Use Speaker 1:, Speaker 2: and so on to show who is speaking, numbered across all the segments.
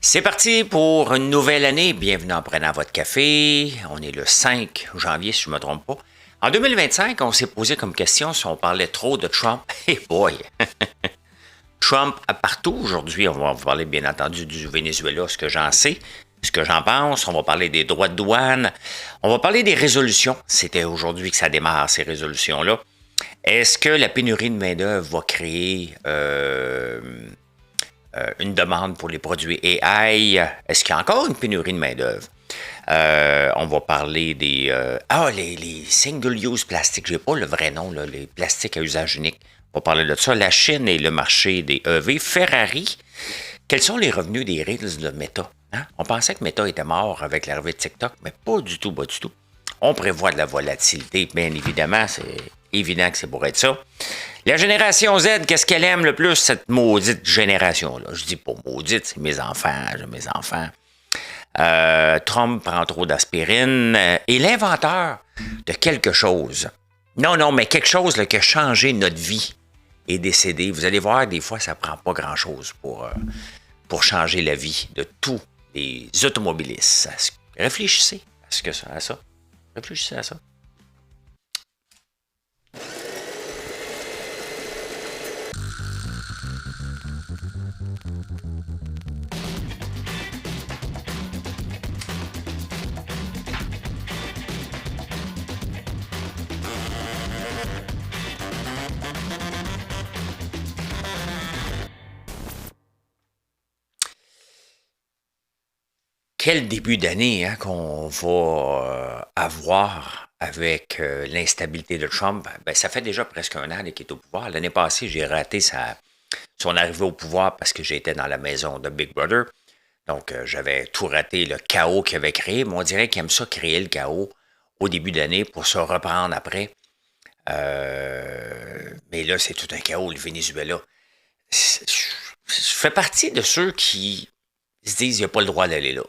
Speaker 1: C'est parti pour une nouvelle année. Bienvenue en prenant votre café. On est le 5 janvier, si je ne me trompe pas. En 2025, on s'est posé comme question si on parlait trop de Trump. Hey boy! Trump à partout. Aujourd'hui, on va vous parler bien entendu du Venezuela, ce que j'en sais, ce que j'en pense. On va parler des droits de douane. On va parler des résolutions. C'était aujourd'hui que ça démarre, ces résolutions-là. Est-ce que la pénurie de main-d'œuvre va créer une demande pour les produits AI? Est-ce qu'il y a encore une pénurie de main-d'œuvre? On va parler des les single-use plastiques. J'ai pas le vrai nom, là, les plastiques à usage unique. On va parler de ça. La Chine et le marché des EV. Ferrari. Quels sont les revenus des Reels de Meta? Hein? On pensait que Meta était mort avec l'arrivée de TikTok, mais pas du tout, pas du tout. On prévoit de la volatilité, bien évidemment. C'est évident que c'est pour être ça. La génération Z, qu'est-ce qu'elle aime le plus, cette maudite génération-là? Je dis pas maudite, c'est mes enfants, j'ai mes enfants. Trump prend trop d'aspirine. Et l'inventeur de quelque chose. Non, mais quelque chose là, qui a changé notre vie est décédé. Vous allez voir, des fois, ça prend pas grand-chose pour changer la vie de tous les automobilistes. Réfléchissez à ça. Réfléchissez à ça. Quel début d'année hein, qu'on va avoir avec l'instabilité de Trump. Ben, ça fait déjà presque un an qu'il est au pouvoir. L'année passée, j'ai raté son arrivée au pouvoir parce que j'étais dans la maison de Big Brother. Donc, j'avais tout raté, le chaos qu'il avait créé. Mais on dirait qu'il aime ça créer le chaos au début d'année pour se reprendre après. Mais là, c'est tout un chaos, le Venezuela. Je fais partie de ceux qui se disent qu'il n'y a pas le droit d'aller là.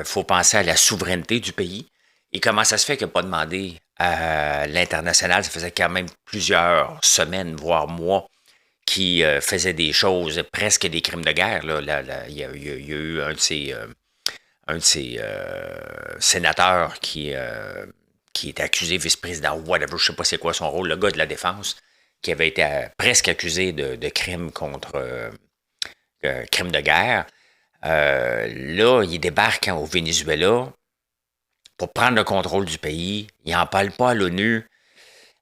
Speaker 1: Faut penser à la souveraineté du pays. Et comment ça se fait qu'il n'a pas demandé à l'international? Ça faisait quand même plusieurs semaines, voire mois, qui faisait des choses, presque des crimes de guerre. Là. Il y a eu un de ces sénateurs qui est accusé, vice-président, whatever, je ne sais pas c'est quoi son rôle, le gars de la défense, qui avait été presque accusé de crimes contre crimes de guerre. Là, il débarque au Venezuela pour prendre le contrôle du pays. Il n'en parle pas à l'ONU.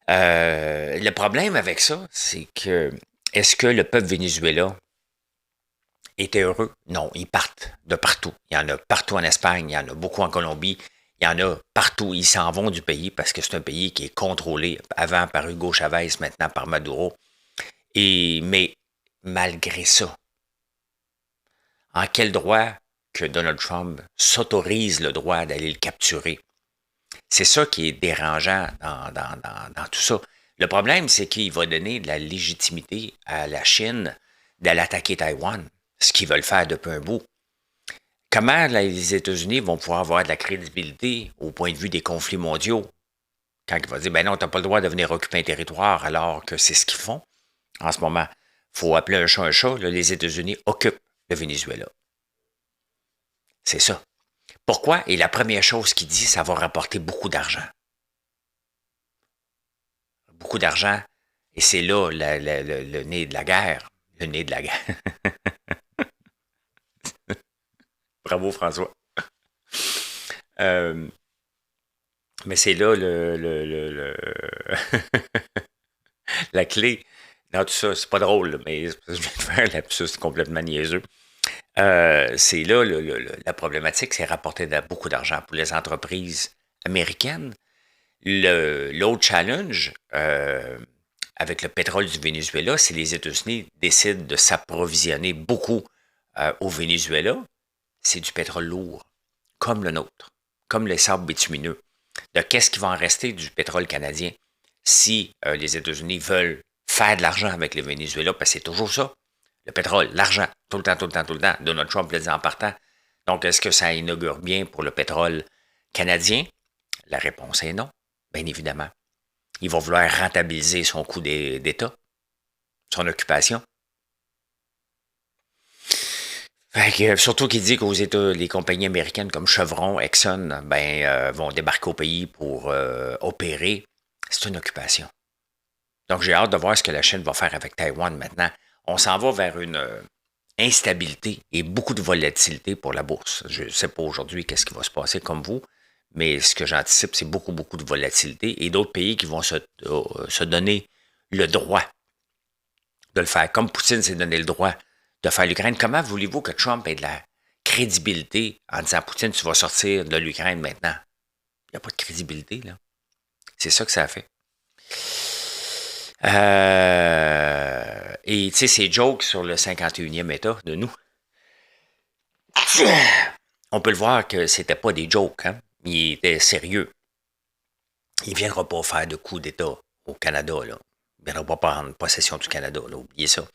Speaker 1: Le problème avec ça, c'est que est-ce que le peuple vénézuélien était heureux? Non, ils partent de partout. Il y en a partout en Espagne, il y en a beaucoup en Colombie, il y en a partout. Ils s'en vont du pays parce que c'est un pays qui est contrôlé avant par Hugo Chavez, maintenant par Maduro. Mais malgré ça, en quel droit que Donald Trump s'autorise le droit d'aller le capturer? C'est ça qui est dérangeant dans tout ça. Le problème, c'est qu'il va donner de la légitimité à la Chine d'aller attaquer Taïwan, ce qu'ils veulent faire depuis un bout. Comment les États-Unis vont pouvoir avoir de la crédibilité au point de vue des conflits mondiaux quand ils vont dire, ben non, tu n'as pas le droit de venir occuper un territoire alors que c'est ce qu'ils font en ce moment. Il faut appeler un chat un chat. Là, les États-Unis occupent le Venezuela. C'est ça. Pourquoi? Et la première chose qu'il dit, ça va rapporter beaucoup d'argent. Beaucoup d'argent. Et c'est là le nez de la guerre. Le nez de la guerre. Bravo, François. Mais c'est là la clé. Dans tout ça, c'est pas drôle, mais je viens de faire un lapsus complètement niaiseux. C'est là la problématique, c'est rapporter beaucoup d'argent pour les entreprises américaines. L'autre challenge avec le pétrole du Venezuela, c'est les États-Unis décident de s'approvisionner beaucoup au Venezuela. C'est du pétrole lourd, comme le nôtre, comme les sables bitumineux. De qu'est-ce qui va en rester du pétrole canadien si les États-Unis veulent faire de l'argent avec le Venezuela, parce que c'est toujours ça. Le pétrole, l'argent, tout le temps, tout le temps, tout le temps. Donald Trump le dit en partant. Donc, est-ce que ça inaugure bien pour le pétrole canadien? La réponse est non, bien évidemment. Il va vouloir rentabiliser son coût d'État, son occupation. Fait que, surtout qu'il dit qu'aux États, les compagnies américaines comme Chevron, Exxon, vont débarquer au pays pour opérer. C'est une occupation. Donc, j'ai hâte de voir ce que la Chine va faire avec Taïwan maintenant. On s'en va vers une instabilité et beaucoup de volatilité pour la bourse. Je ne sais pas aujourd'hui qu'est-ce qui va se passer comme vous, mais ce que j'anticipe, c'est beaucoup, beaucoup de volatilité et d'autres pays qui vont se donner le droit de le faire. Comme Poutine s'est donné le droit de faire l'Ukraine, comment voulez-vous que Trump ait de la crédibilité en disant Poutine, tu vas sortir de l'Ukraine maintenant? Il n'y a pas de crédibilité, là. C'est ça que ça a fait. Et tu sais, ces jokes sur le 51e État de nous, on peut le voir que c'était pas des jokes, hein? Il était sérieux. Il ne viendra pas faire de coup d'État au Canada, là. Il ne viendra pas prendre possession du Canada, là. Oubliez ça.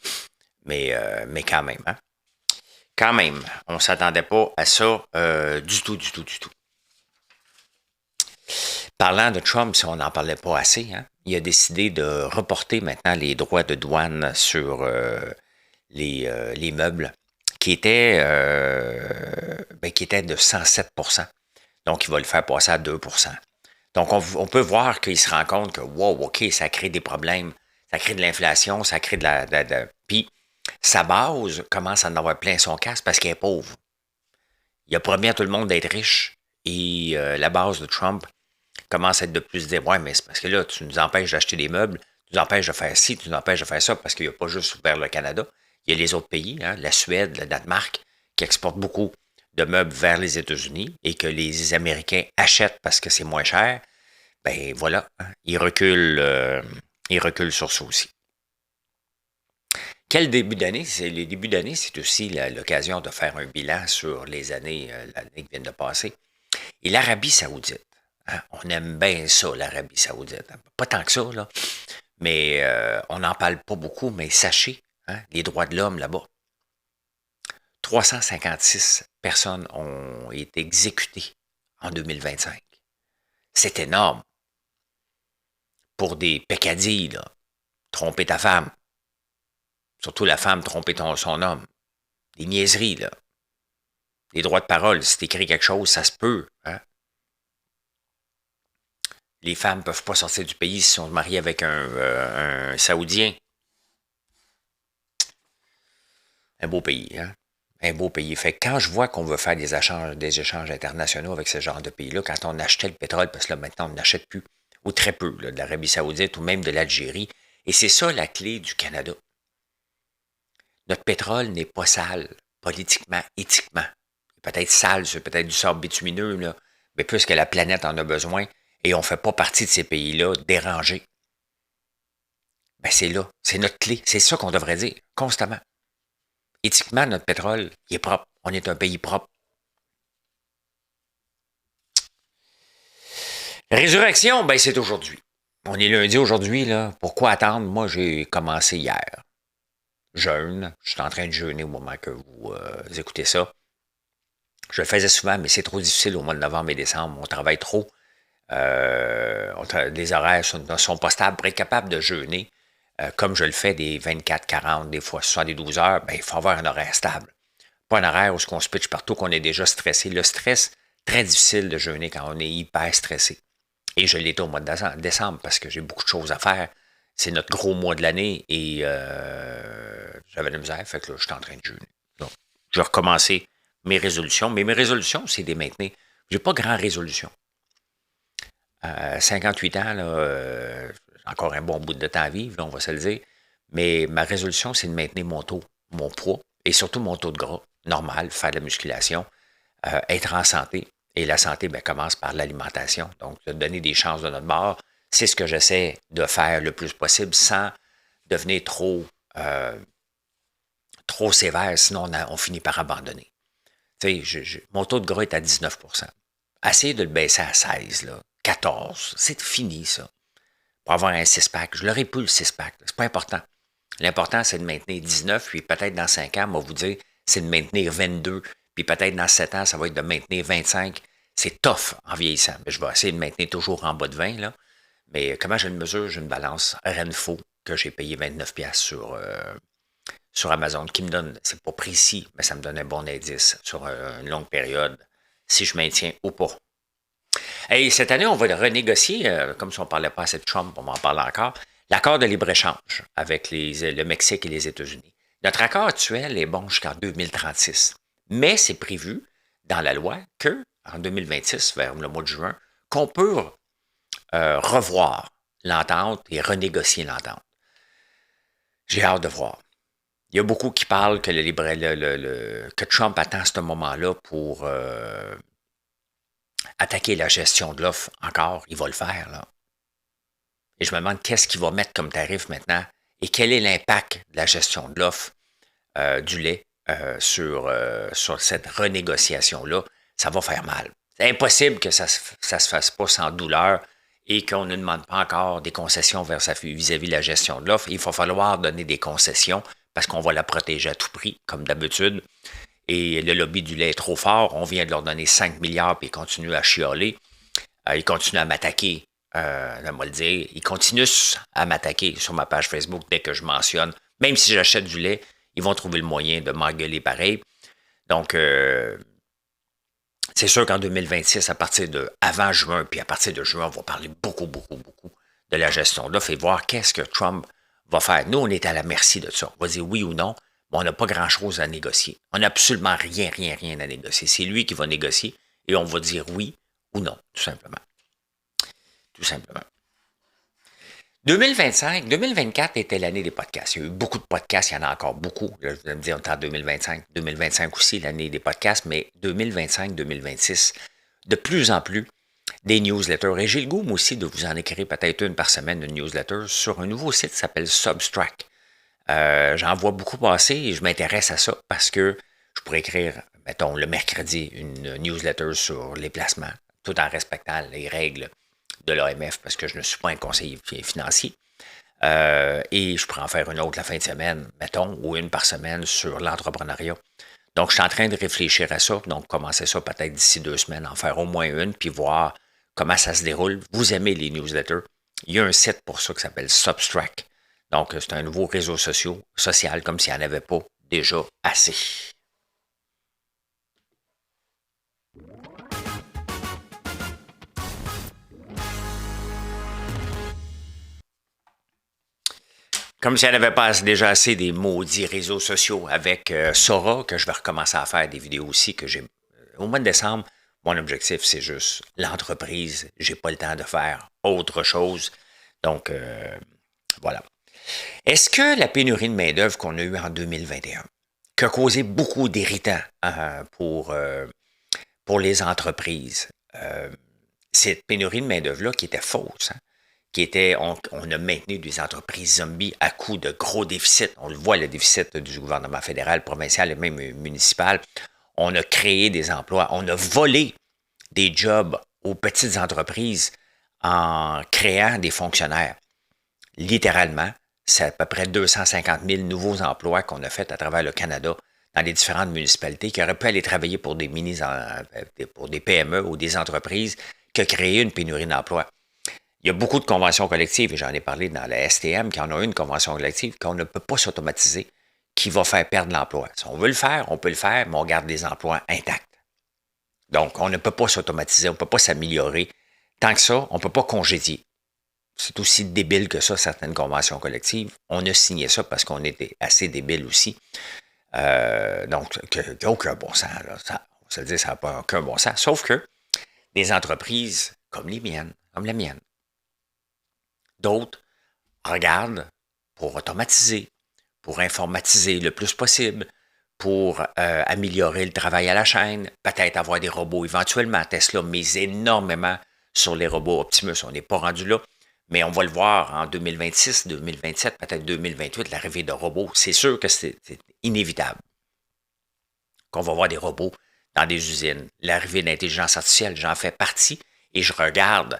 Speaker 1: Mais quand même, hein? Quand même, on ne s'attendait pas à ça du tout, du tout, du tout. Parlant de Trump, si on n'en parlait pas assez, hein, il a décidé de reporter maintenant les droits de douane sur les meubles qui étaient de 107%. Donc, il va le faire passer à 2%. Donc, on peut voir qu'il se rend compte que, wow, OK, ça crée des problèmes, ça crée de l'inflation, ça crée Puis, sa base commence à en avoir plein son casque parce qu'elle est pauvre. Il a promis à tout le monde d'être riche et la base de Trump commence à être de plus se dire, ouais, mais c'est parce que là, tu nous empêches d'acheter des meubles, tu nous empêches de faire ci, tu nous empêches de faire ça, parce qu'il n'y a pas juste vers le Canada, il y a les autres pays, hein, la Suède, le Danemark, qui exportent beaucoup de meubles vers les États-Unis et que les Américains achètent parce que c'est moins cher. Ben voilà, hein, ils reculent sur ça aussi. Quel début d'année? Les débuts d'année, c'est aussi l'occasion de faire un bilan sur l'année qui vient de passer. Et l'Arabie saoudite. Hein, on aime bien ça, l'Arabie saoudite. Pas tant que ça, là. Mais on n'en parle pas beaucoup, mais sachez, hein, les droits de l'homme là-bas. 356 personnes ont été exécutées en 2025. C'est énorme. Pour des peccadilles, là. Tromper ta femme. Surtout la femme tromper son homme. Des niaiseries, là. Les droits de parole, si t'écris quelque chose, ça se peut, hein. Les femmes ne peuvent pas sortir du pays si on se marie avec un Saoudien. Un beau pays, hein? Un beau pays. Fait que quand je vois qu'on veut faire des échanges internationaux avec ce genre de pays-là, quand on achetait le pétrole, parce que là, maintenant, on n'achète plus, ou très peu, là, de l'Arabie saoudite ou même de l'Algérie. Et c'est ça la clé du Canada. Notre pétrole n'est pas sale, politiquement, éthiquement. Peut-être sale, c'est peut-être du sable bitumineux, là, mais puisque la planète en a besoin, et on ne fait pas partie de ces pays-là dérangés. Ben c'est là, c'est notre clé. C'est ça qu'on devrait dire, constamment. Éthiquement, notre pétrole, il est propre. On est un pays propre. Résurrection, ben c'est aujourd'hui. On est lundi aujourd'hui, là. Pourquoi attendre? Moi, j'ai commencé hier. Jeûne. Je suis en train de jeûner au moment que vous écoutez ça. Je le faisais souvent, mais c'est trop difficile au mois de novembre et décembre. On travaille trop. Les horaires ne sont pas stables. Pour être capable de jeûner, comme je le fais des 24, 40, des fois 72 heures, ben, il faut avoir un horaire stable. Pas un horaire où on se pitche partout, qu'on est déjà stressé. Le stress, très difficile de jeûner quand on est hyper stressé. Et je l'étais au mois de décembre parce que j'ai beaucoup de choses à faire. C'est notre gros mois de l'année et j'avais de la misère, fait que là, je suis en train de jeûner. Donc, je vais recommencer mes résolutions. Mais mes résolutions, c'est des maintenir. J'ai pas grand résolution. 58 ans, là, encore un bon bout de temps à vivre, là, on va se le dire. Mais ma résolution, c'est de maintenir mon taux, mon poids et surtout mon taux de gras normal, faire de la musculation, être en santé. Et la santé, ben, commence par l'alimentation. Donc, de donner des chances de notre bord, c'est ce que j'essaie de faire le plus possible sans devenir trop sévère, sinon on finit par abandonner. Tu sais, mon taux de gras est à 19%. Essayez de le baisser à 16, là, 14. C'est fini, ça. Pour avoir un 6-pack. Je l'aurais plus, le 6-pack. C'est pas important. L'important, c'est de maintenir 19, puis peut-être dans 5 ans, on va vous dire, c'est de maintenir 22, puis peut-être dans 7 ans, ça va être de maintenir 25. C'est tough en vieillissant. Mais je vais essayer de maintenir toujours en bas de 20, là. Mais comment je le mesure? J'ai une balance Renfo que j'ai payé 29$ sur Amazon qui me donne, c'est pas précis, mais ça me donne un bon indice sur une longue période, si je maintiens ou pas. Et cette année, on va renégocier, comme si on ne parlait pas assez de Trump, on va en parler encore, l'accord de libre-échange avec le Mexique et les États-Unis. Notre accord actuel est bon jusqu'en 2036, mais c'est prévu dans la loi que en 2026, vers le mois de juin, qu'on peut revoir l'entente et renégocier l'entente. J'ai hâte de voir. Il y a beaucoup qui parlent que, que Trump attend ce moment-là pour attaquer la gestion de l'offre encore. Il va le faire, là. Et je me demande qu'est-ce qu'il va mettre comme tarif maintenant et quel est l'impact de la gestion de l'offre du lait sur cette renégociation-là. Ça va faire mal. C'est impossible que ça ne se fasse pas sans douleur et qu'on ne demande pas encore des concessions vis-à-vis de la gestion de l'offre. Il va falloir donner des concessions parce qu'on va la protéger à tout prix, comme d'habitude. Et le lobby du lait est trop fort. On vient de leur donner 5 milliards puis ils continuent à chialer. Ils continuent à m'attaquer. On va le dire. Ils continuent à m'attaquer sur ma page Facebook dès que je mentionne. Même si j'achète du lait, ils vont trouver le moyen de m'engueuler pareil. Donc, c'est sûr qu'en 2026, à partir de avant juin, puis à partir de juin, on va parler beaucoup de la gestion de l'offre et voir qu'est-ce que Trump va faire. Nous, on est à la merci de ça. On va dire oui ou non, mais on n'a pas grand-chose à négocier. On n'a absolument rien à négocier. C'est lui qui va négocier et on va dire oui ou non, tout simplement. Tout simplement. 2024 était l'année des podcasts. Il y a eu beaucoup de podcasts, il y en a encore beaucoup. Là, je vais me dire, on est en 2025 aussi, l'année des podcasts, mais 2025-2026, de plus en plus, des newsletters. Et j'ai le goût, moi aussi, de vous en écrire peut-être une par semaine, une newsletter, sur un nouveau site qui s'appelle Substract. J'en vois beaucoup passer et je m'intéresse à ça parce que je pourrais écrire, mettons, le mercredi, une newsletter sur les placements, tout en respectant les règles de l'AMF parce que je ne suis pas un conseiller financier. Et je pourrais en faire une autre la fin de semaine, mettons, ou une par semaine sur l'entrepreneuriat. Donc, je suis en train de réfléchir à ça. Donc, commencer ça peut-être d'ici 2 semaines, en faire au moins une, puis voir comment ça se déroule. Vous aimez les newsletters. Il y a un site pour ça qui s'appelle Substract. Donc, c'est un nouveau réseau social, comme s'il n'y en avait pas déjà assez. Comme s'il n'y en avait pas déjà assez des maudits réseaux sociaux avec Sora, que je vais recommencer à faire des vidéos aussi, que j'ai au mois de décembre. Mon objectif, c'est juste l'entreprise. J'ai pas le temps de faire autre chose. Donc, voilà. Est-ce que la pénurie de main-d'œuvre qu'on a eue en 2021, qui a causé beaucoup d'irritants pour les entreprises, cette pénurie de main-d'œuvre-là qui était fausse, hein, qui était, on a maintenu des entreprises zombies à coup de gros déficits. On le voit, le déficit du gouvernement fédéral, provincial et même municipal. On a créé des emplois. On a volé des jobs aux petites entreprises en créant des fonctionnaires. Littéralement, c'est à peu près 250 000 nouveaux emplois qu'on a fait à travers le Canada dans les différentes municipalités qui auraient pu aller travailler pour des pour des PME ou des entreprises qui ont créé une pénurie d'emplois. Il y a beaucoup de conventions collectives, et j'en ai parlé dans la STM, qui en a une convention collective qu'on ne peut pas s'automatiser, qui va faire perdre l'emploi. Si on veut le faire, on peut le faire, mais on garde les emplois intacts. Donc, on ne peut pas s'automatiser, on ne peut pas s'améliorer. Tant que ça, on ne peut pas congédier. C'est aussi débile que ça, certaines conventions collectives. On a signé ça parce qu'on était assez débile aussi. Donc, il n'y a aucun bon sens. Là. On se le dit, ça n'a pas aucun bon sens. Sauf que des entreprises comme les miennes, comme la mienne, d'autres regardent pour automatiser, pour informatiser le plus possible, pour améliorer le travail à la chaîne, peut-être avoir des robots éventuellement. Tesla mise énormément sur les robots Optimus. On n'est pas rendu là, mais on va le voir en 2026, 2027, peut-être 2028, l'arrivée de robots. C'est sûr que c'est inévitable qu'on va voir des robots dans des usines. L'arrivée de l'intelligence artificielle, j'en fais partie et je regarde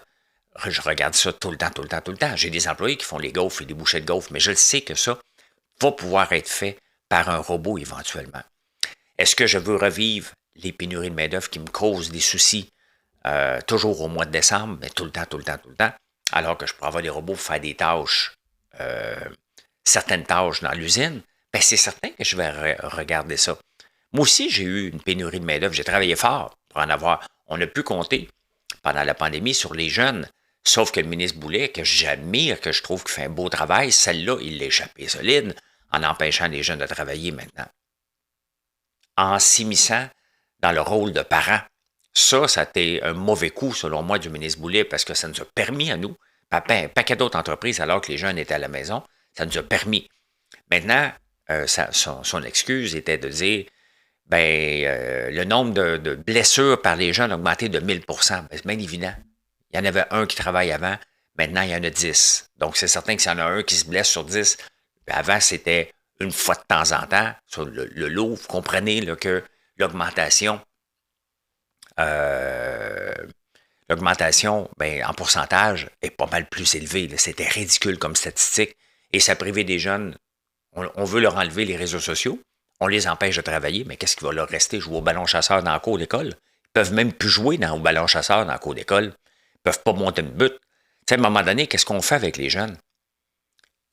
Speaker 1: ça tout le temps. J'ai des employés qui font les gaufres et des bouchées de gaufres, mais je le sais que ça va pouvoir être fait par un robot éventuellement. Est-ce que je veux revivre les pénuries de main-d'œuvre qui me causent des soucis toujours au mois de décembre, mais tout le temps, alors que je pourrais avoir des robots pour faire des tâches, certaines tâches dans l'usine, ben c'est certain que je vais regarder ça. Moi aussi, j'ai eu une pénurie de main-d'œuvre. J'ai travaillé fort pour en avoir. On a pu compter pendant la pandémie sur les jeunes. Sauf que le ministre Boulet, que j'admire, que je trouve qu'il fait un beau travail, celle-là, il l'a échappé solide en empêchant les jeunes de travailler maintenant. En s'immisçant dans le rôle de parent. Ça a été un mauvais coup, selon moi, du ministre Boulet, parce que ça nous a permis à nous, un paquet d'autres entreprises, alors que les jeunes étaient à la maison, ça nous a permis. Maintenant, son excuse était de dire, le nombre de blessures par les jeunes a augmenté de 1000 ben, c'est bien évident. Il y en avait un qui travaille avant, maintenant il y en a 10. Donc c'est certain que s'il y en a un qui se blesse sur 10, avant c'était une fois de temps en temps, sur le lot, vous comprenez là, que l'augmentation, en pourcentage, est pas mal plus élevée. C'était ridicule comme statistique. Et ça privait des jeunes. On veut leur enlever les réseaux sociaux. On les empêche de travailler, mais qu'est-ce qui va leur rester? Jouer au ballon chasseur dans la cour d'école? Ils peuvent même plus jouer au ballon chasseur dans la cour d'école. Ils peuvent pas monter une butte. Tu sais, à un moment donné, qu'est-ce qu'on fait avec les jeunes?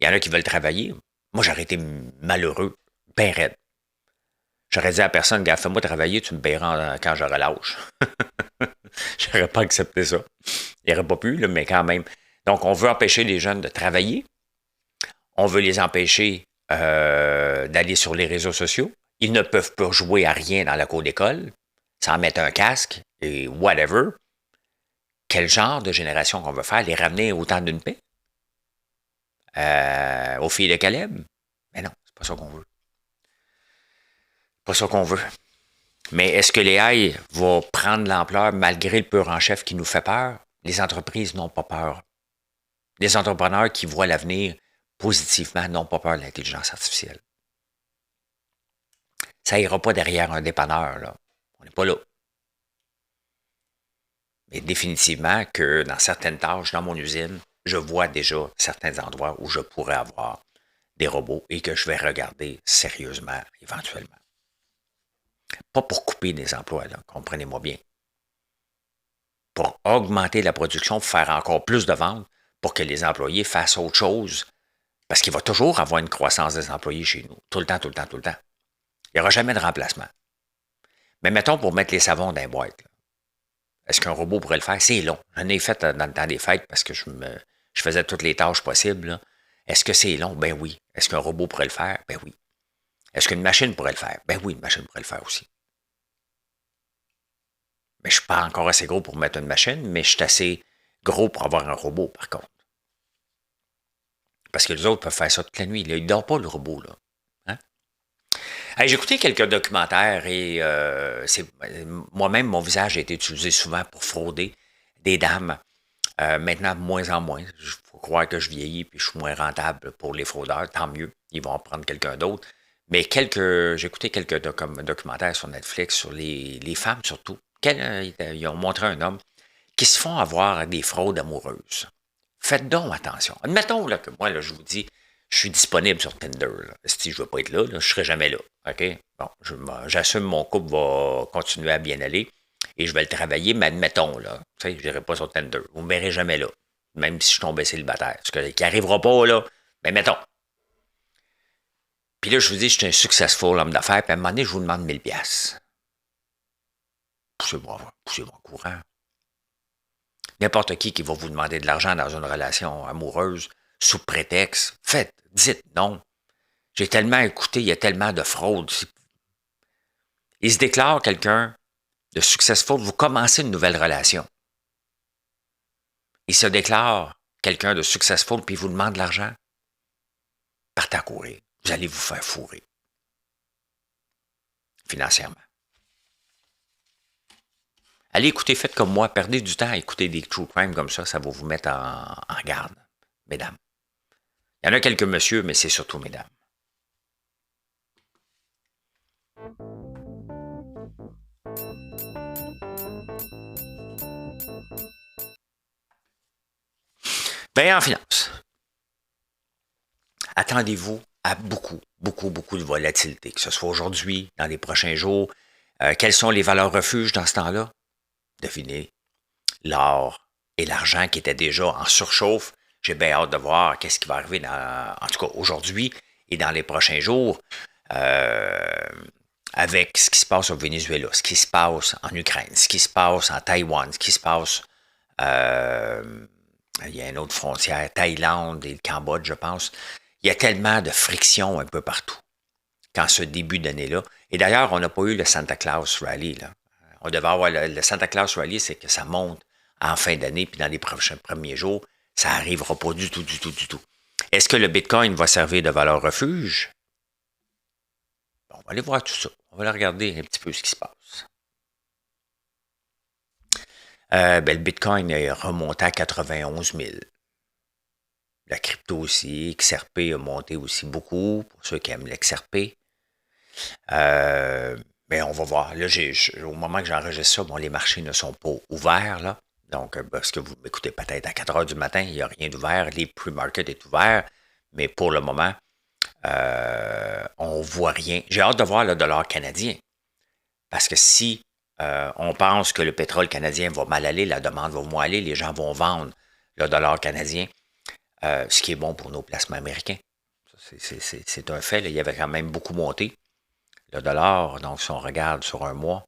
Speaker 1: Il y en a qui veulent travailler. Moi, j'aurais été malheureux, ben raide. J'aurais dit à personne, gars, fais-moi travailler, tu me paieras quand j'aurai l'âge. J'aurais pas accepté ça. Il n'y aurait pas pu, là, mais quand même. Donc, on veut empêcher les jeunes de travailler. On veut les empêcher d'aller sur les réseaux sociaux. Ils ne peuvent pas jouer à rien dans la cour d'école, sans mettre un casque et whatever. Quel genre de génération qu'on veut faire? Les ramener au temps d'une paix? Aux filles de Caleb? Mais non, c'est pas ça qu'on veut. C'est pas ça qu'on veut. Mais est-ce que l'AI va prendre l'ampleur malgré le peur en chef qui nous fait peur? Les entreprises n'ont pas peur. Les entrepreneurs qui voient l'avenir positivement n'ont pas peur de l'intelligence artificielle. Ça ira pas derrière un dépanneur, là. On n'est pas là. Mais définitivement que dans certaines tâches, dans mon usine, je vois déjà certains endroits où je pourrais avoir des robots et que je vais regarder sérieusement, éventuellement. Pas pour couper des emplois, là, comprenez-moi bien. Pour augmenter la production, pour faire encore plus de ventes, pour que les employés fassent autre chose. Parce qu'il va toujours avoir une croissance des employés chez nous. Tout le temps, tout le temps, tout le temps. Il n'y aura jamais de remplacement. Mais mettons pour mettre les savons dans les boîtes. Est-ce qu'un robot pourrait le faire? C'est long. J'en ai fait dans le temps des fêtes parce que je faisais toutes les tâches possibles. Là. Est-ce que c'est long? Ben oui. Est-ce qu'un robot pourrait le faire? Ben oui. Est-ce qu'une machine pourrait le faire? Ben oui, une machine pourrait le faire aussi. Mais je ne suis pas encore assez gros pour mettre une machine, mais je suis assez gros pour avoir un robot, par contre. Parce que les autres peuvent faire ça toute la nuit. Là. Il ne dort pas, le robot. Là. Hein? Hey, j'ai écouté quelques documentaires et moi-même, mon visage a été utilisé souvent pour frauder des dames. Maintenant, de moins en moins. Il faut croire que je vieillis et je suis moins rentable pour les fraudeurs. Tant mieux. Ils vont en prendre quelqu'un d'autre. Mais j'ai écouté quelques documentaires sur Netflix sur les femmes surtout. Ils ont montré un homme qui se font avoir des fraudes amoureuses. Faites donc attention. Admettons là, que moi, là, je vous dis, je suis disponible sur Tinder. Là. Si je ne veux pas être là, je ne serai jamais là. OK? Bon, j'assume mon couple va continuer à bien aller et je vais le travailler, mais admettons, là, je n'irai pas sur Tinder. Vous ne me verrez jamais là, même si je tombais célibataire. Ce qui n'arrivera pas, là, mais mettons. Puis là, je vous dis, je suis un successful homme d'affaires, puis à un moment donné, je vous demande 1000 piastres. Poussez-moi courant. N'importe qui va vous demander de l'argent dans une relation amoureuse, sous prétexte, dites non. J'ai tellement écouté, il y a tellement de fraude. Il se déclare quelqu'un de successful, vous commencez une nouvelle relation. Il se déclare quelqu'un de successful, puis il vous demande de l'argent. Partez à courir. Vous allez vous faire fourrer. Financièrement. Allez écouter, faites comme moi, perdez du temps à écouter des true crime comme ça va vous mettre en garde, mesdames. Il y en a quelques messieurs, mais c'est surtout mesdames. Bien, en finance, attendez-vous à beaucoup de volatilité, que ce soit aujourd'hui, dans les prochains jours. Quelles sont les valeurs refuges dans ce temps-là? Devinez, l'or et l'argent qui étaient déjà en surchauffe. J'ai bien hâte de voir qu'est-ce qui va arriver en tout cas aujourd'hui Et dans les prochains jours, avec ce qui se passe au Venezuela, ce qui se passe en Ukraine, ce qui se passe en Taïwan, ce qui se passe, il y a une autre frontière, Thaïlande et le Cambodge, je pense. Il y a tellement de friction un peu partout quand ce début d'année-là. Et d'ailleurs, on n'a pas eu le Santa Claus Rally. Là. On devait avoir le Santa Claus Rally, c'est que ça monte en fin d'année, puis dans les prochains premiers jours, ça n'arrivera pas du tout, du tout, du tout. Est-ce que le Bitcoin va servir de valeur refuge? On va aller voir tout ça. On va aller regarder un petit peu ce qui se passe. Le Bitcoin est remonté à 91 000. La crypto aussi, XRP a monté aussi beaucoup, pour ceux qui aiment l'XRP. Mais on va voir. Là, au moment que j'enregistre ça, bon, les marchés ne sont pas ouverts, là. Donc, parce que vous m'écoutez peut-être à 4 heures du matin, il n'y a rien d'ouvert. Les pre-market est ouvert. Mais pour le moment, on ne voit rien. J'ai hâte de voir le dollar canadien. Parce que si on pense que le pétrole canadien va mal aller, la demande va moins aller, les gens vont vendre le dollar canadien, ce qui est bon pour nos placements américains. C'est un fait. Là, il y avait quand même beaucoup monté. Le dollar, donc si on regarde sur un mois,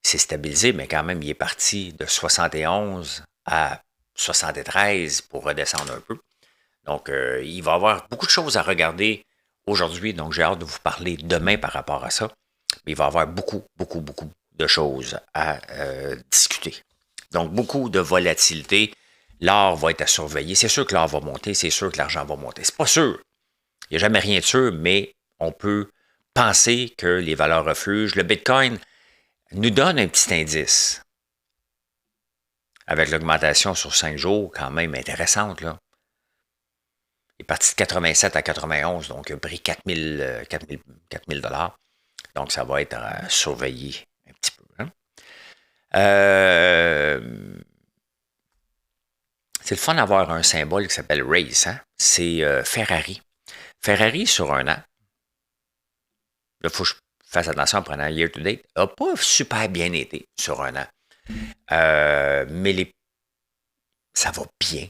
Speaker 1: c'est stabilisé, mais quand même, il est parti de 71 à 73 pour redescendre un peu. Donc, il va y avoir beaucoup de choses à regarder aujourd'hui. Donc, j'ai hâte de vous parler demain par rapport à ça. Mais il va y avoir beaucoup, beaucoup, beaucoup de choses à discuter. Donc, beaucoup de volatilité. L'or va être à surveiller. C'est sûr que l'or va monter. C'est sûr que l'argent va monter. C'est pas sûr. Il n'y a jamais rien de sûr, mais on peut penser que les valeurs refuges, le Bitcoin nous donne un petit indice. Avec l'augmentation sur 5 jours, quand même intéressante, là. Il est parti de 87 à 91, donc il a pris 4 000 $. Donc, ça va être surveillé un petit peu. Hein? C'est le fun d'avoir un symbole qui s'appelle RACE. Hein? C'est Ferrari. Ferrari, sur un an, il faut que je fasse attention en prenant year-to-date, n'a pas super bien été sur un an. Mais ça va bien.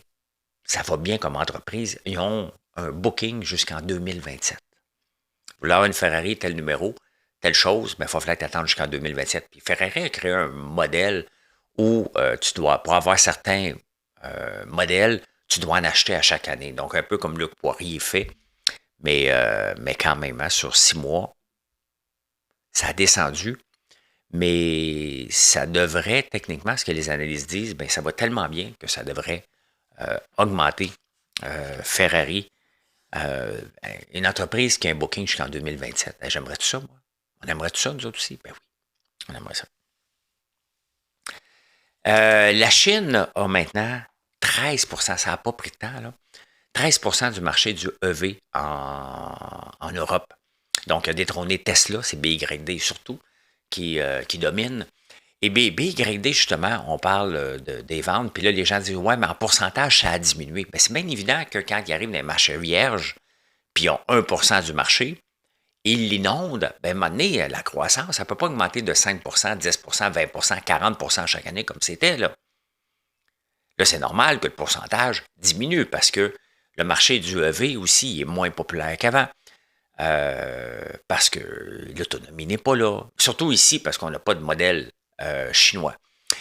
Speaker 1: Ça va bien comme entreprise. Ils ont un booking jusqu'en 2027. Vous voulez avoir une Ferrari, tel numéro, telle chose, mais il va falloir attendre jusqu'en 2027. Puis Ferrari a créé un modèle où tu dois, pour avoir certains modèles, tu dois en acheter à chaque année. Donc, un peu comme Luc Poirier fait, mais quand même, hein, sur 6 mois, ça a descendu. Mais ça devrait, techniquement, ce que les analystes disent, bien, ça va tellement bien que ça devrait augmenter. Ferrari, une entreprise qui a un booking jusqu'en 2027. J'aimerais tout ça, moi. On aimerait tout ça, nous autres aussi? Ben oui, on aimerait ça. La Chine a maintenant 13%, ça n'a pas pris de temps, là. 13% du marché du EV en Europe. Donc, il a détrôné Tesla, c'est BYD surtout, qui domine. Et BYD, justement, on parle des ventes, puis là, les gens disent « Ouais, mais en pourcentage, ça a diminué. » Bien, c'est bien évident que quand ils arrivent dans les marchés vierges, puis ils ont 1% du marché, ils l'inondent, bien, à un moment donné, la croissance, ça ne peut pas augmenter de 5%, 10%, 20%, 40% chaque année comme c'était, là. Là, c'est normal que le pourcentage diminue parce que le marché du EV aussi est moins populaire qu'avant. Parce que l'autonomie n'est pas là. Surtout ici, parce qu'on n'a pas de modèle chinois.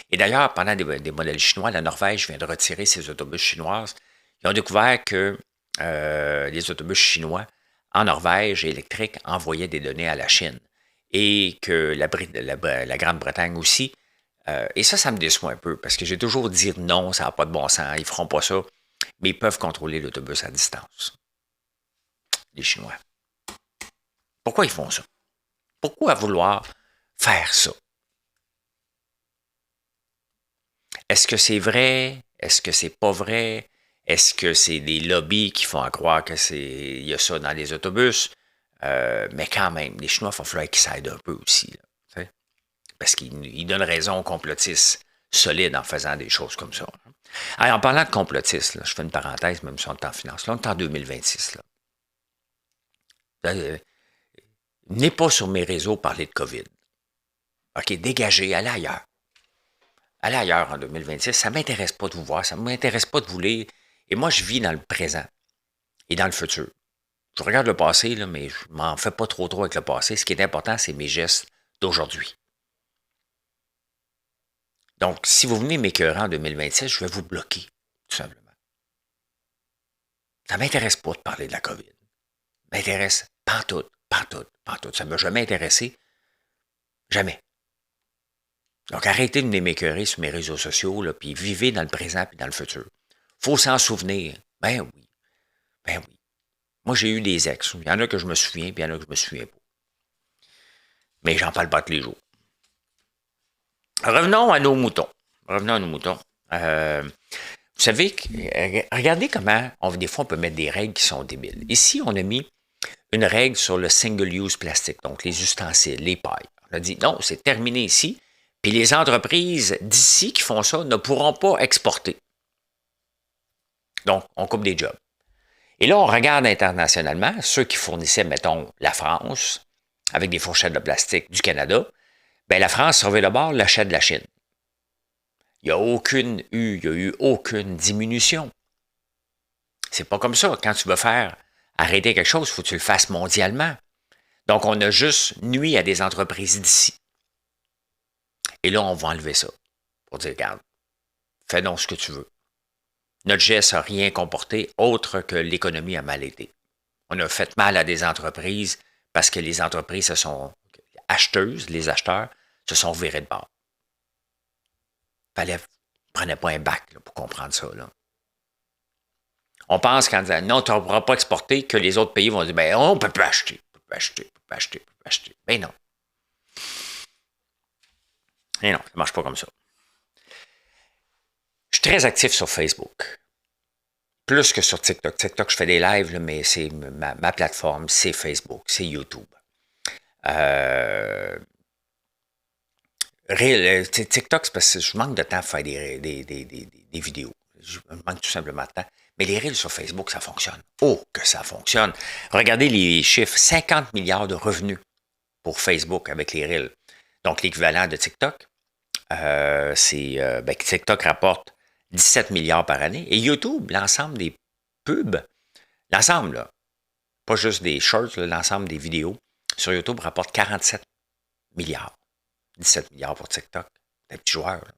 Speaker 1: Et d'ailleurs, pendant des modèles chinois, la Norvège vient de retirer ses autobus chinoises. Ils ont découvert que les autobus chinois en Norvège électriques envoyaient des données à la Chine. Et que la Grande-Bretagne aussi. Et ça me déçoit un peu, parce que j'ai toujours dit non, ça n'a pas de bon sens, ils ne feront pas ça. Mais ils peuvent contrôler l'autobus à distance. Les Chinois. Pourquoi ils font ça? Pourquoi vouloir faire ça? Est-ce que c'est vrai? Est-ce que c'est pas vrai? Est-ce que c'est des lobbies qui font croire que il y a ça dans les autobus? Mais quand même, les Chinois, il va falloir qu'ils s'aident un peu aussi. Là, parce qu'ils donnent raison aux complotistes solides en faisant des choses comme ça. Alors, en parlant de complotistes, là, je fais une parenthèse, même si on est en finance. Là, on est en 2026. Là. Venez pas sur mes réseaux parler de COVID. OK, dégagez, allez ailleurs. Allez ailleurs en 2026. Ça ne m'intéresse pas de vous voir, ça ne m'intéresse pas de vous lire. Et moi, je vis dans le présent et dans le futur. Je regarde le passé, là, mais je m'en fais pas trop avec le passé. Ce qui est important, c'est mes gestes d'aujourd'hui. Donc, si vous venez m'écœurer en 2026, je vais vous bloquer, tout simplement. Ça ne m'intéresse pas de parler de la COVID. Ça m'intéresse pantoute, pantoute, pantoute. Ça ne m'a jamais intéressé. Jamais. Donc, arrêtez de venir m'écœurer sur mes réseaux sociaux, là, puis vivez dans le présent et dans le futur. Faut s'en souvenir. Ben oui. Ben oui. Moi, j'ai eu des ex. Il y en a que je me souviens, puis il y en a que je me souviens pas. Mais j'en parle pas tous les jours. Revenons à nos moutons. Revenons à nos moutons. Vous savez, regardez comment, des fois, on peut mettre des règles qui sont débiles. Ici, on a mis une règle sur le single-use plastique, donc les ustensiles, les pailles. On a dit, non, c'est terminé ici. Puis les entreprises d'ici qui font ça ne pourront pas exporter. Donc, on coupe des jobs. Et là, on regarde internationalement, ceux qui fournissaient, mettons, la France, avec des fourchettes de plastique du Canada, bien, la France, sur le bord, l'achète de la Chine. Il n'y a eu aucune diminution. C'est pas comme ça. Quand tu veux faire arrêter quelque chose, il faut que tu le fasses mondialement. Donc, on a juste nuit à des entreprises d'ici. Et là, on va enlever ça. Pour dire, regarde, fais donc ce que tu veux. Notre geste n'a rien comporté autre que l'économie a mal été. On a fait mal à des entreprises parce que les entreprises se sont acheteuses, les acheteurs, se sont virés de bord. Prenez pas un bac là, pour comprendre ça. Là. On pense qu'en disant non, tu ne pourras pas exporter, que les autres pays vont dire ben on ne peut pas acheter, on ne peut pas acheter, on ne peut pas acheter, on peut pas acheter. Ben non. Mais non, ça ne marche pas comme ça. Je suis très actif sur Facebook. Plus que sur TikTok. TikTok, je fais des lives, là, mais c'est ma plateforme, c'est Facebook, c'est YouTube. TikTok, c'est parce que je manque de temps pour faire des vidéos. Je manque tout simplement de temps. Mais les Reels sur Facebook, ça fonctionne. Oh, que ça fonctionne. Regardez les chiffres. 50 milliards de revenus pour Facebook avec les Reels. Donc, l'équivalent de TikTok, TikTok rapporte 17 milliards par année. Et YouTube, l'ensemble des pubs, l'ensemble, là, pas juste des shorts, l'ensemble des vidéos, sur YouTube rapporte 47 milliards. 17 milliards pour TikTok, des petits joueurs. Là.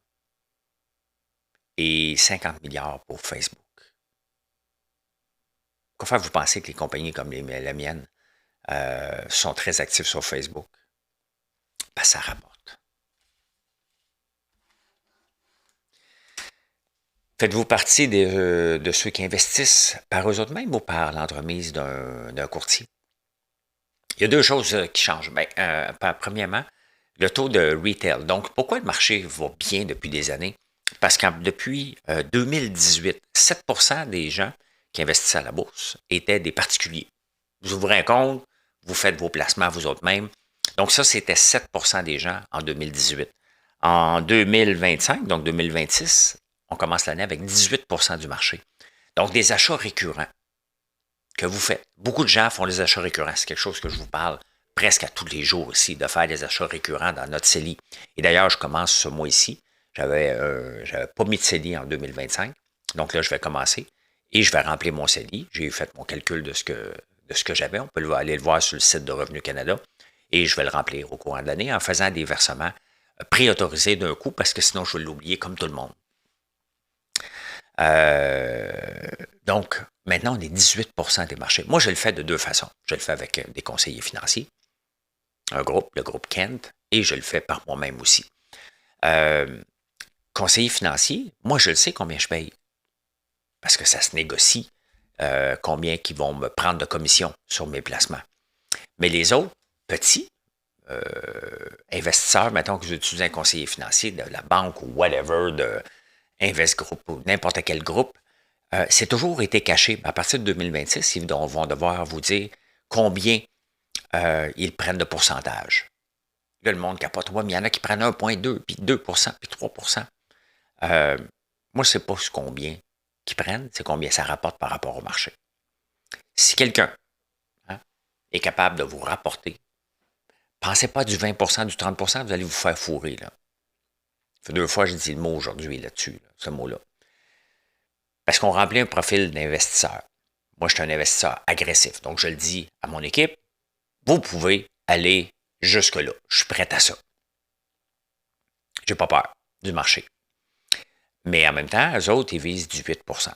Speaker 1: Et 50 milliards pour Facebook. Pourquoi vous pensez que les compagnies comme la mienne sont très actives sur Facebook? Ben, ça rapporte. Faites-vous partie de ceux qui investissent par eux-mêmes ou par l'entremise d'un courtier? Il y a deux choses qui changent. Premièrement, le taux de retail. Donc, pourquoi le marché va bien depuis des années? Parce que depuis 2018, 7% des gens qui investissaient à la bourse étaient des particuliers. Vous ouvrez un compte, vous faites vos placements vous autres mêmes. Donc, ça, c'était 7% des gens en 2018. En 2025, donc 2026, on commence l'année avec 18% du marché. Donc, des achats récurrents que vous faites. Beaucoup de gens font des achats récurrents. C'est quelque chose que je vous parle presque à tous les jours aussi, de faire des achats récurrents dans notre CELI. Et d'ailleurs, je commence ce mois-ci. J'avais pas mis de CELI en 2025. Donc là, je vais commencer et je vais remplir mon CELI. J'ai fait mon calcul de ce que j'avais. On peut aller le voir sur le site de Revenu Canada. Et je vais le remplir au courant de l'année en faisant des versements préautorisés d'un coup parce que sinon, je vais l'oublier comme tout le monde. Donc, maintenant, on est 18% des marchés. Moi, je le fais de deux façons. Je le fais avec des conseillers financiers, le groupe Kent, et je le fais par moi-même aussi. Conseiller financier, moi, je le sais combien je paye. Parce que ça se négocie combien qu'ils vont me prendre de commission sur mes placements. Mais les autres, petits, investisseurs, mettons que j'utilise un conseiller financier de la banque ou whatever, de Invest Group ou n'importe quel groupe, c'est toujours été caché. À partir de 2026, ils vont devoir vous dire combien ils prennent de pourcentage. Là, le monde capote. Ouais, mais il y en a qui prennent 1,2, puis 2%, puis 3%. Moi, je ne sais pas combien qu'ils prennent, c'est combien ça rapporte par rapport au marché. Si quelqu'un est capable de vous rapporter, pensez pas du 20%, du 30%, vous allez vous faire fourrer. Là. Ça fait 2 fois que je dis le mot aujourd'hui là-dessus, ce mot-là. Parce qu'on remplit un profil d'investisseur. moi, je suis un investisseur agressif. Donc, je le dis à mon équipe, vous pouvez aller jusque-là. Je suis prêt à ça. J'ai pas peur du marché. Mais en même temps, eux autres, ils visent du 8 %.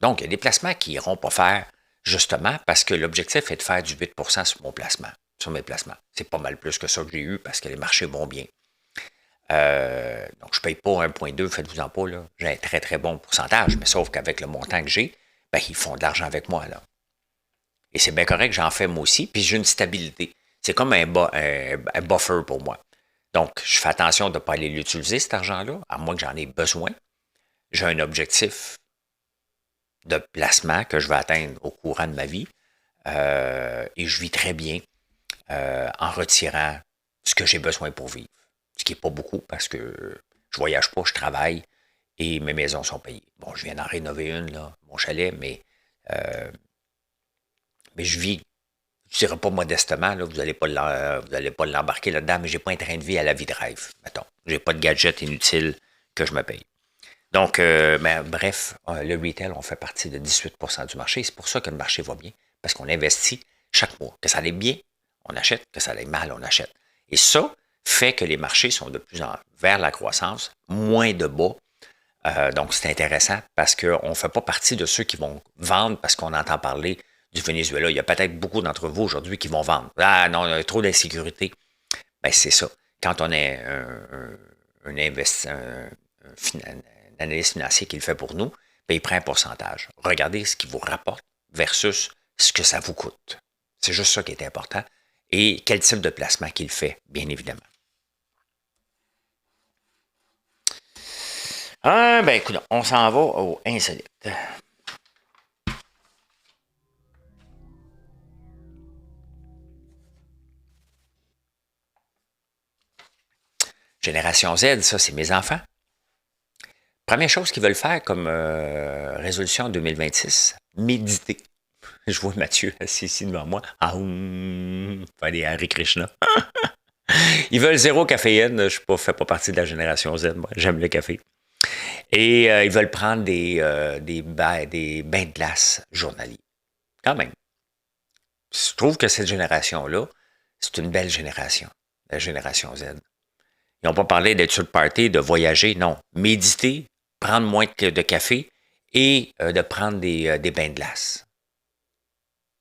Speaker 1: Donc, il y a des placements qui n'iront pas faire justement parce que l'objectif est de faire du 8 % sur mon placement, sur mes placements. C'est pas mal plus que ça que j'ai eu parce que les marchés vont bien. Donc, je ne paye pas 1,2, faites-vous-en pas, là. J'ai un très, très bon pourcentage, mais sauf qu'avec le montant que j'ai, ben, ils font de l'argent avec moi, là. Et c'est bien correct, j'en fais moi aussi, puis j'ai une stabilité. C'est comme un buffer pour moi. Donc, je fais attention de ne pas aller l'utiliser, cet argent-là, à moins que j'en ai besoin. J'ai un objectif de placement que je vais atteindre au courant de ma vie. Et je vis très bien en retirant ce que j'ai besoin pour vivre. Ce qui n'est pas beaucoup parce que je voyage pas, je travaille et mes maisons sont payées. Bon, je viens d'en rénover une, là, mon chalet, mais je vis, je ne dirais pas modestement, là, vous n'allez pas l'embarquer là-dedans, mais je n'ai pas un train de vie à la vie de rêve, mettons. Je n'ai pas de gadget inutile que je me paye. Donc, bref, le retail, on fait partie de 18 % du marché. C'est pour ça que le marché va bien, parce qu'on investit chaque mois. Que ça aille bien, on achète. Que ça aille mal, on achète. Et ça fait que les marchés sont de plus en vers la croissance, moins de bas. Donc, c'est intéressant parce qu'on ne fait pas partie de ceux qui vont vendre parce qu'on entend parler du Venezuela. Il y a peut-être beaucoup d'entre vous aujourd'hui qui vont vendre. Ah non, il y a trop d'insécurité. Ben, c'est ça. Quand on est un analyste financier qui le fait pour nous, ben, il prend un pourcentage. Regardez ce qui vous rapporte versus ce que ça vous coûte. C'est juste ça qui est important. Et quel type de placement qu'il fait, bien évidemment. Ah, ben écoute, on s'en va au insolite. Génération Z, ça, c'est mes enfants. Première chose qu'ils veulent faire comme résolution 2026, méditer. Je vois Mathieu assis ici devant moi. Faire des Hare Krishna. Ils veulent zéro caféine. Je ne fais pas partie de la génération Z. Moi, j'aime le café. Et ils veulent prendre des bains de glace journaliers. Quand même. Je trouve que cette génération-là, c'est une belle génération. La génération Z. Ils n'ont pas parlé d'être sur le party, de voyager. Non. Méditer, prendre moins de café et de prendre des bains de glace.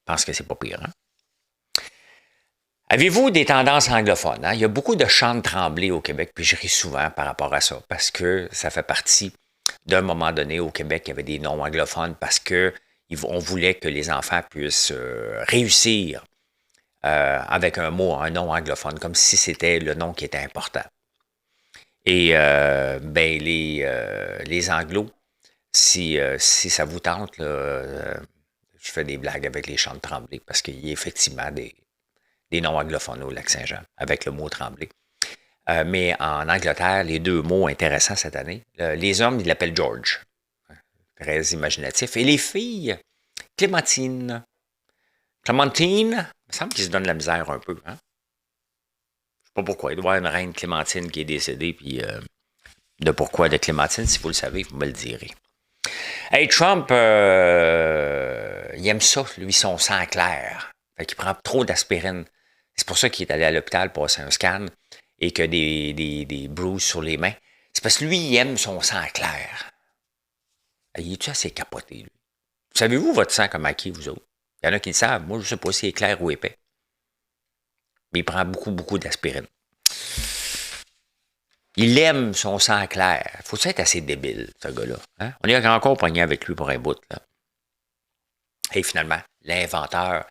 Speaker 1: Je pense que c'est pas pire, hein? Avez-vous des tendances anglophones? Hein? Il y a beaucoup de chants de Tremblay au Québec, puis je ris souvent par rapport à ça, parce que ça fait partie d'un moment donné au Québec, il y avait des noms anglophones parce que on voulait que les enfants puissent réussir avec un mot, un nom anglophone, comme si c'était le nom qui était important. Et ben les Anglos, si ça vous tente, là, je fais des blagues avec les chants de Tremblay parce qu'il y a effectivement des noms anglophones au Lac-Saint-Jean avec le mot Tremblay. Mais en Angleterre, les deux mots intéressants cette année, les hommes, ils l'appellent George. Très imaginatif. Et les filles, Clémentine. Clémentine, il me semble qu'ils se donnent la misère un peu. Hein? Je ne sais pas pourquoi. Il doit y avoir une reine Clémentine qui est décédée, puis de pourquoi de Clémentine, si vous le savez, vous me le direz. Hey, Trump, il aime ça, lui, son sang clair. Fait qu'il prend trop d'aspirine. C'est pour ça qu'il est allé à l'hôpital passer un scan et que des bruises sur les mains. C'est parce que lui, il aime son sang clair. Il est-tu assez capoté, lui? Savez-vous votre sang comme acquis, vous autres? Il y en a qui le savent. Moi, je ne sais pas si c'est clair ou épais. Mais il prend beaucoup, beaucoup d'aspirine. Il aime son sang clair. Faut être assez débile, ce gars-là. Hein? On est encore pogné avec lui pour un bout. Là. Et finalement, l'inventeur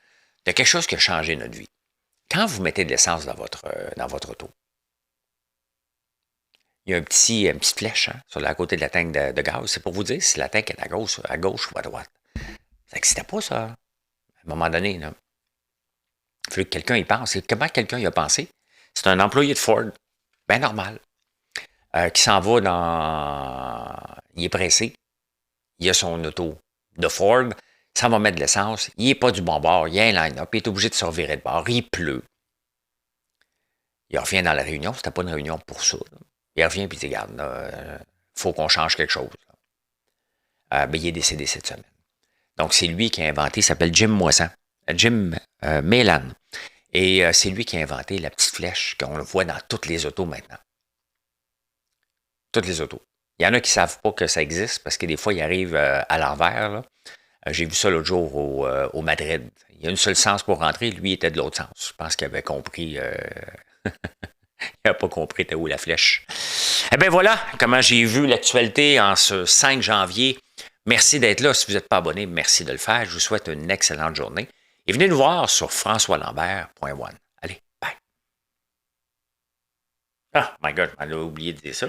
Speaker 1: de quelque chose qui a changé notre vie. Quand vous mettez de l'essence dans votre auto, il y a une petite flèche hein, sur la côté de la tank de gaz. C'est pour vous dire si la tank est à gauche ou à droite. Ça n'existait pas, ça. À un moment donné, là. Il faut que quelqu'un y pense. Et comment quelqu'un y a pensé? C'est un employé de Ford, bien normal, qui s'en va il est pressé. Il a son auto de Ford. Ça va mettre de l'essence. Il n'est pas du bon bord. Il y a un line-up. Il est obligé de se revirer de bord. Il pleut. Il revient dans la réunion. C'était pas une réunion pour ça. Là. Il revient et il dit, regarde, il faut qu'on change quelque chose. Ben, il est décédé cette semaine. Donc, c'est lui qui a inventé, il s'appelle Jim Moissan, Jim Mélan. Et c'est lui qui a inventé la petite flèche qu'on le voit dans toutes les autos maintenant. Toutes les autos. Il y en a qui ne savent pas que ça existe parce que des fois, ils arrivent à l'envers. J'ai vu ça l'autre jour au Madrid. Il y a une seule sens pour rentrer, lui il était de l'autre sens. Je pense qu'il avait compris. Il n'a pas compris où la flèche. Eh bien voilà comment j'ai vu l'actualité en ce 5 janvier. Merci d'être là. Si vous n'êtes pas abonné, merci de le faire. Je vous souhaite une excellente journée. Et venez nous voir sur françoislambert.one. Allez, bye. Ah, my God, je m'en ai oublié de dire ça.